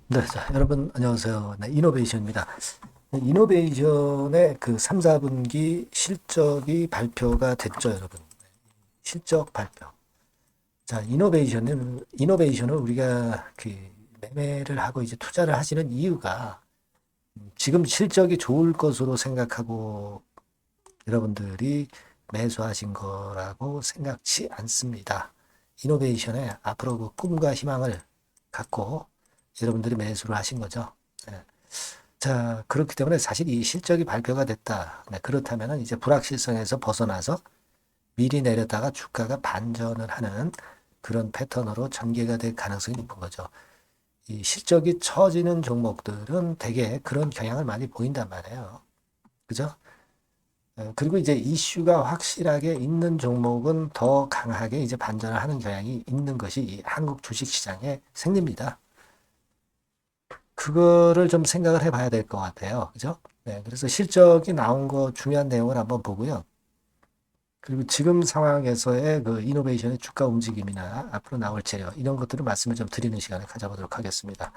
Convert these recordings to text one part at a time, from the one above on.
네, 자, 여러분 안녕하세요. 네, 이노베이션입니다. 네, 이노베이션의 그 3, 4분기 실적이 발표가 됐죠, 여러분. 실적 발표. 자, 이노베이션을 우리가 그 매매를 하고 이제 투자를 하시는 이유가 지금 실적이 좋을 것으로 생각하고 여러분들이 매수하신 거라고 생각지 않습니다. 이노베이션의 앞으로 그 꿈과 희망을 갖고 여러분들이 매수를 하신 거죠. 네. 자, 그렇기 때문에 사실 이 실적이 발표가 됐다. 네, 그렇다면 이제 불확실성에서 벗어나서 미리 내렸다가 주가가 반전을 하는 그런 패턴으로 전개가 될 가능성이 높은 거죠. 이 실적이 처지는 종목들은 대개 그런 경향을 많이 보인단 말이에요. 그죠? 그리고 이제 이슈가 확실하게 있는 종목은 더 강하게 이제 반전을 하는 경향이 있는 것이 이 한국 주식시장에 생깁니다. 그거를 좀 생각을 해봐야 될 것 같아요. 그죠? 네, 그래서 실적이 나온 거 중요한 내용을 한번 보고요. 그리고 지금 상황에서의 그 이노베이션의 주가 움직임이나 앞으로 나올 재료 이런 것들을 말씀을 좀 드리는 시간을 가져보도록 하겠습니다.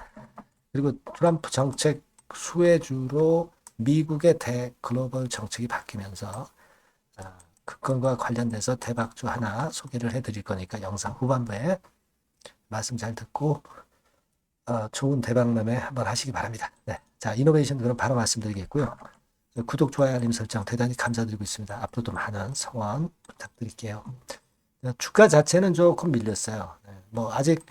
그리고 트럼프 정책 수혜주로 미국의 대글로벌 정책이 바뀌면서 그 건과 관련돼서 대박주 하나 소개를 해드릴 거니까 영상 후반부에 말씀 잘 듣고 좋은 대박남에 한번 하시기 바랍니다. 네. 자, 이노베이션 그럼 바로 말씀드리겠고요. 구독, 좋아요, 알림 설정 대단히 감사드리고 있습니다. 앞으로도 많은 성원 부탁드릴게요. 주가 자체는 조금 밀렸어요. 네. 뭐 아직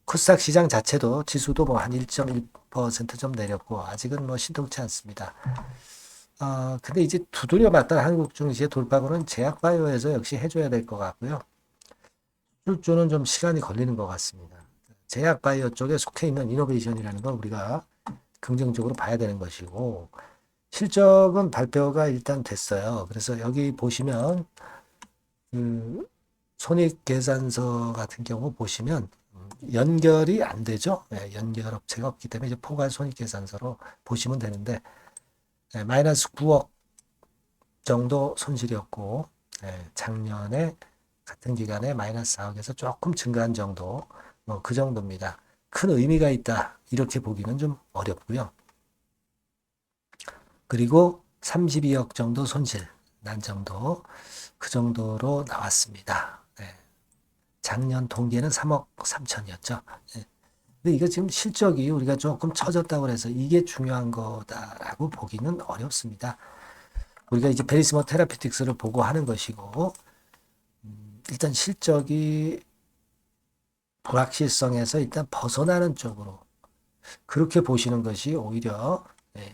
코스닥 시장 자체도 지수도 뭐 한 1.1%좀 내렸고 아직은 뭐 신통치 않습니다. 근데 이제 두드려 맞던 한국 증시의 돌파구는 제약바이오에서 역시 해줘야 될 것 같고요. 수주는 좀 시간이 걸리는 것 같습니다. 제약바이오 쪽에 속해 있는 이노베이션이라는 걸 우리가 긍정적으로 봐야 되는 것이고 실적은 발표가 일단 됐어요. 그래서 여기 보시면 그 손익계산서 같은 경우 보시면 연결이 안 되죠. 네, 연결 업체가 없기 때문에 이제 포괄 손익계산서로 보시면 되는데 네, 마이너스 9억 정도 손실이었고 네, 작년에 같은 기간에 마이너스 4억에서 조금 증가한 정도 뭐 그 정도입니다. 큰 의미가 있다 이렇게 보기는 좀 어렵고요. 그리고 32억 정도 손실 난 정도 그 정도로 나왔습니다. 네. 작년 동기에는 3억 3천이었죠. 네. 근데 이거 지금 실적이 우리가 조금 처졌다고 해서 이게 중요한 거다라고 보기는 어렵습니다. 우리가 이제 베리스모 테라피틱스를 보고 하는 것이고 일단 실적이 불확실성에서 일단 벗어나는 쪽으로 그렇게 보시는 것이 오히려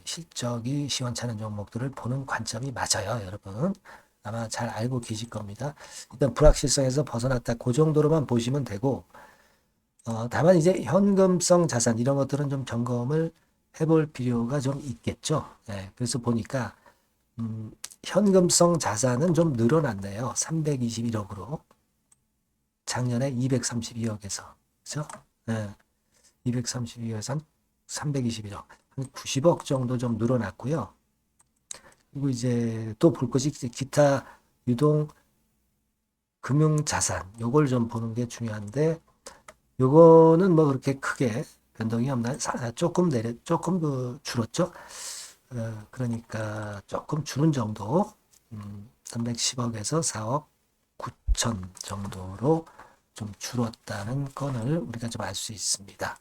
실적이 시원찮은 종목들을 보는 관점이 맞아요, 여러분. 아마 잘 알고 계실 겁니다. 일단 불확실성에서 벗어났다. 그 정도로만 보시면 되고, 다만 이제 현금성 자산 이런 것들은 좀 점검을 해볼 필요가 좀 있겠죠. 네, 그래서 보니까 현금성 자산은 좀 늘어났네요. 321억으로 작년에 232억에서 그죠? 네, 232억에서 321억, 한 90억 정도 좀 늘어났고요. 그리고 이제 또 볼 것이 기타 유동 금융 자산 요걸 좀 보는 게 중요한데 요거는 뭐 그렇게 크게 변동이 없나요? 조금 그 줄었죠. 그러니까 조금 줄은 정도 310억에서 4억 9천 정도로 좀 줄었다는 건을 우리가 좀 알 수 있습니다.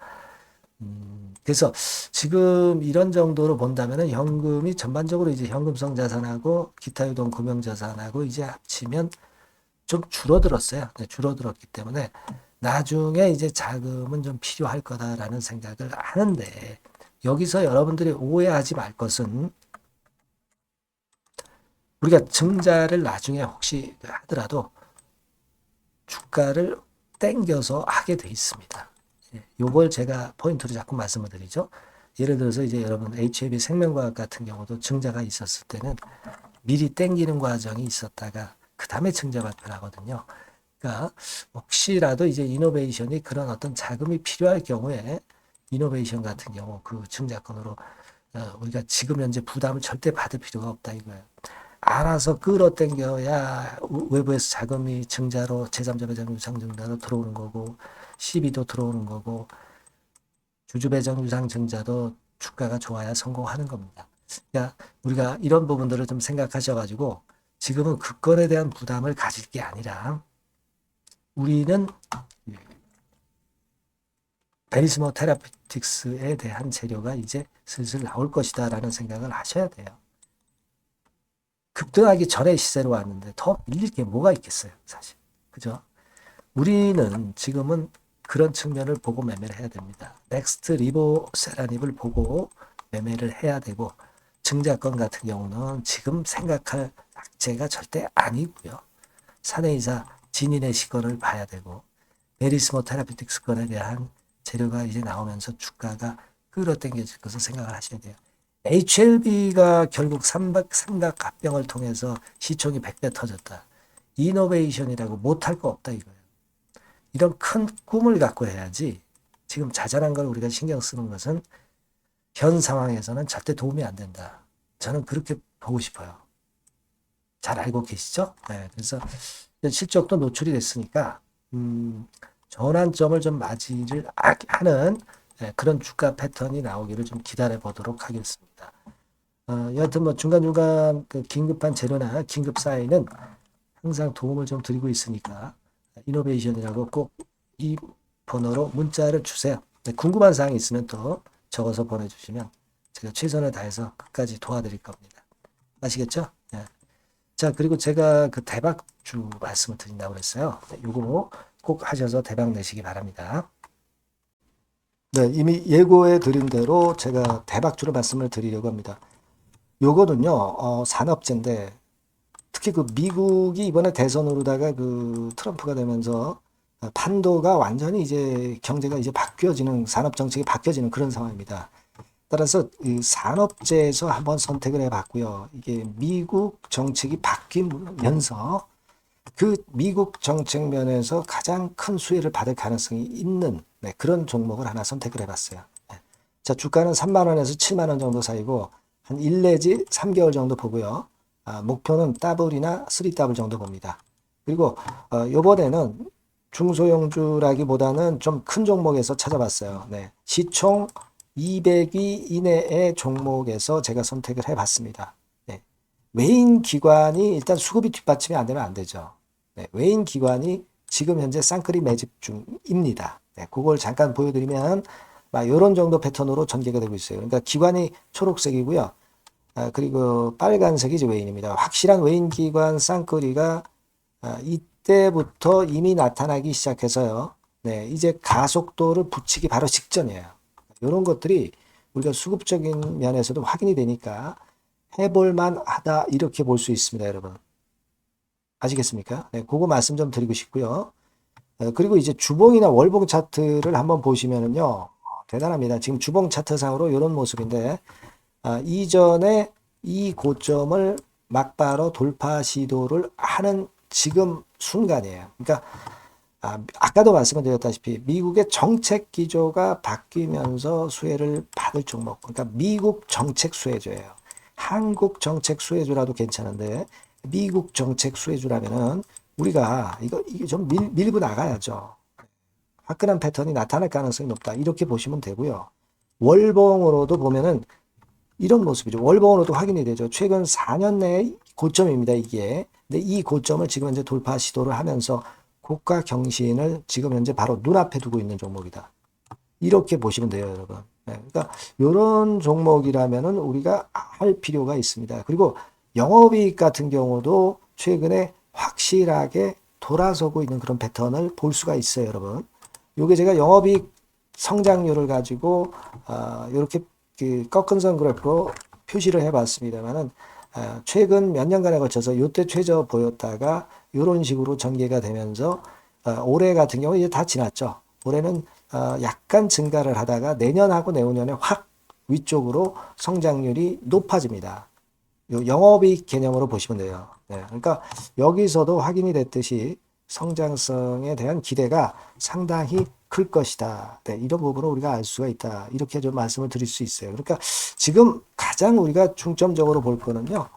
그래서 지금 이런 정도로 본다면은 현금이 전반적으로 이제 현금성 자산하고 기타 유동 금융 자산하고 이제 합치면 좀 줄어들었어요. 네, 줄어들었기 때문에 나중에 이제 자금은 좀 필요할 거다라는 생각을 하는데 여기서 여러분들이 오해하지 말 것은 우리가 증자를 나중에 혹시 하더라도 주가를 땡겨서 하게 돼 있습니다. 요걸 제가 포인트로 자꾸 말씀을 드리죠. 예를 들어서 이제 여러분 HAB 생명과학 같은 경우도 증자가 있었을 때는 미리 땡기는 과정이 있었다가 그 다음에 증자 발표를 하거든요. 그러니까 혹시라도 이제 이노베이션이 그런 어떤 자금이 필요할 경우에 이노베이션 같은 경우 그 증자권으로 우리가 지금 현재 부담을 절대 받을 필요가 없다 이거예요. 알아서 끌어당겨야 외부에서 자금이 증자로 제3자 배당 유상 증자로 들어오는 거고 시비도 들어오는 거고 주주배정 유상증자도 주가가 좋아야 성공하는 겁니다. 그러니까 우리가 이런 부분들을 좀 생각하셔가지고 지금은 그건에 대한 부담을 가질 게 아니라 우리는 베리스모 테라피틱스에 대한 재료가 이제 슬슬 나올 것이다 라는 생각을 하셔야 돼요. 급등하기 전에 시세로 왔는데 더 밀릴 게 뭐가 있겠어요, 사실. 그죠? 우리는 지금은 그런 측면을 보고 매매를 해야 됩니다. 넥스트 리보세라닙을 보고 매매를 해야 되고, 증자권 같은 경우는 지금 생각할 악재가 절대 아니고요. 사내이사 진인의 시건을 봐야 되고, 베리스모 테라피틱스 건에 대한 재료가 이제 나오면서 주가가 끌어당겨질 것을 생각을 하셔야 돼요. HLB가 결국 삼각합병을 통해서 시총이 100배 터졌다. 이노베이션이라고 못할 거 없다 이거예요. 이런 큰 꿈을 갖고 해야지 지금 자잘한 걸 우리가 신경 쓰는 것은 현 상황에서는 절대 도움이 안 된다. 저는 그렇게 보고 싶어요. 잘 알고 계시죠? 네, 그래서 실적도 노출이 됐으니까 전환점을 좀 맞이를 하는 그런 주가 패턴이 나오기를 좀 기다려 보도록 하겠습니다. 여하튼 뭐 중간중간 그 긴급한 재료나 긴급 사인은 항상 도움을 좀 드리고 있으니까 이노베이션이라고 꼭 이 번호로 문자를 주세요. 궁금한 사항이 있으면 또 적어서 보내주시면 제가 최선을 다해서 끝까지 도와드릴 겁니다. 아시겠죠? 네. 자, 그리고 제가 그 대박주 말씀을 드린다고 그랬어요. 요거 꼭 하셔서 대박 내시기 바랍니다. 네, 이미 예고해 드린 대로 제가 대박주로 말씀을 드리려고 합니다. 요거는요, 산업재인데, 특히 그 미국이 이번에 대선으로다가 그 트럼프가 되면서 판도가 완전히 이제 경제가 이제 바뀌어지는, 산업 정책이 바뀌어지는 그런 상황입니다. 따라서 이 산업재에서 한번 선택을 해봤고요. 이게 미국 정책이 바뀌면서 그 미국 정책 면에서 가장 큰 수혜를 받을 가능성이 있는 그런 종목을 하나 선택을 해봤어요. 자, 주가는 3만 원에서 7만 원 정도 사이고 한 1 내지 3개월 정도 보고요. 목표는 더블이나 3더블 정도 봅니다. 그리고 요번에는 중소형주라기보다는 좀 큰 종목에서 찾아봤어요. 네. 시총 200위 이내의 종목에서 제가 선택을 해봤습니다. 네. 외인 기관이 일단 수급이 뒷받침이 안 되면 안 되죠. 네. 외인 기관이 지금 현재 쌍끌이 매집 중입니다. 네. 그걸 잠깐 보여드리면 이런 정도 패턴으로 전개가 되고 있어요. 그러니까 기관이 초록색이고요. 그리고 빨간색이 이제 외인입니다. 확실한 외인 기관 쌍끌이가 이때부터 이미 나타나기 시작해서요. 네, 이제 가속도를 붙이기 바로 직전이에요. 이런 것들이 우리가 수급적인 면에서도 확인이 되니까 해볼만 하다 이렇게 볼 수 있습니다, 여러분. 아시겠습니까? 네, 그거 말씀 좀 드리고 싶고요. 그리고 이제 주봉이나 월봉 차트를 한번 보시면은요, 대단합니다. 지금 주봉 차트상으로 이런 모습인데, 이전에 이 고점을 막바로 돌파 시도를 하는 지금 순간이에요. 그러니까 아까도 말씀을 드렸다시피 미국의 정책 기조가 바뀌면서 수혜를 받을 종목. 그러니까 미국 정책 수혜주예요. 한국 정책 수혜주라도 괜찮은데 미국 정책 수혜주라면은 우리가 이거 좀 밀고 나가야죠. 화끈한 패턴이 나타날 가능성이 높다. 이렇게 보시면 되고요. 월봉으로도 보면은 이런 모습이죠. 월봉으로도 확인이 되죠. 최근 4년 내의 고점입니다, 이게. 근데 이 고점을 지금 현재 돌파 시도를 하면서 고가 경신을 지금 현재 바로 눈앞에 두고 있는 종목이다. 이렇게 보시면 돼요, 여러분. 네, 그러니까 이런 종목이라면은 우리가 할 필요가 있습니다. 그리고 영업이익 같은 경우도 최근에 확실하게 돌아서고 있는 그런 패턴을 볼 수가 있어요, 여러분. 요게 제가 영업이익 성장률을 가지고 이렇게 그 꺾은 선 그래프로 표시를 해봤습니다만은 최근 몇 년간에 걸쳐서 이때 최저 보였다가 이런 식으로 전개가 되면서 올해 같은 경우 이제 다 지났죠. 올해는 약간 증가를 하다가 내년하고 내후년에 확 위쪽으로 성장률이 높아집니다. 요 영업이익 개념으로 보시면 돼요. 네, 그러니까 여기서도 확인이 됐듯이 성장성에 대한 기대가 상당히 클 것이다. 네, 이런 부분을 우리가 알 수가 있다. 이렇게 좀 말씀을 드릴 수 있어요. 그러니까 지금 가장 우리가 중점적으로 볼 거는요.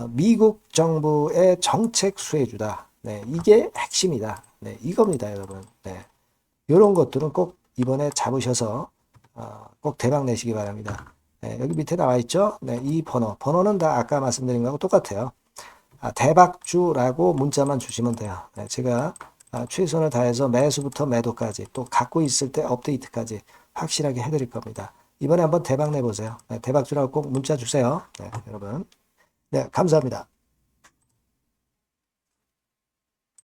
미국 정부의 정책 수혜주다. 네, 이게 핵심이다. 네, 이겁니다, 여러분. 네, 이런 것들은 꼭 이번에 잡으셔서 꼭 대박 내시기 바랍니다. 네, 여기 밑에 나와 있죠? 네, 이 번호는 다 아까 말씀드린 거하고 똑같아요. 대박주라고 문자만 주시면 돼요. 네, 제가 최선을 다해서 매수부터 매도까지 또 갖고 있을 때 업데이트까지 확실하게 해드릴 겁니다. 이번에 한번 대박 내보세요. 네, 대박주라고 꼭 문자 주세요. 네, 여러분. 네, 감사합니다.